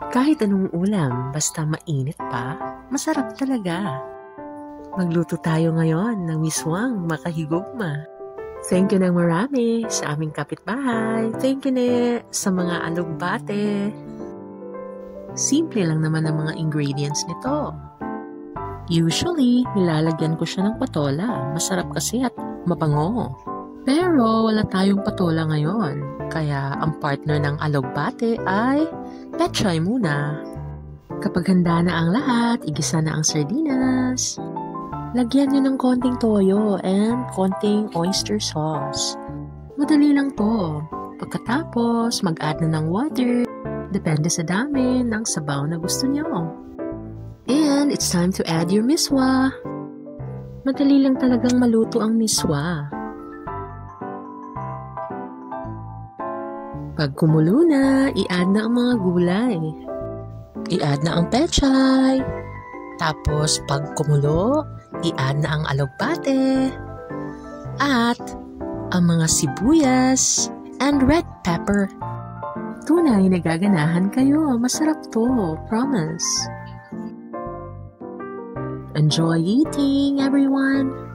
Kahit anong ulam, basta mainit pa, masarap talaga. Magluto tayo ngayon ng miswang makahigugma. Thank you ng marami sa aming kapitbahay. Thank you ne sa mga alugbate. Simple lang naman ang mga ingredients nito. Usually, nilalagyan ko siya ng patola. Masarap kasi at mabango. Pero wala tayong patola ngayon. Kaya ang partner ng alugbate ay pechay muna. Kapag handa na ang lahat, igisa na ang sardinas. Lagyan nyo ng konting toyo and konting oyster sauce. Madali lang to. Pagkatapos, mag-add na ng water. Depende sa dami ng sabaw na gusto nyo. And it's time to add your miswa. Madali lang talagang maluto ang miswa. Pag kumulo na, i-add na ang mga gulay. I-add na ang pechay. Tapos, pag kumulo, i-add na ang alugbate. At ang mga sibuyas and red pepper. Tunay, nagaganahan kayo. Masarap to. Promise. Enjoy eating, everyone!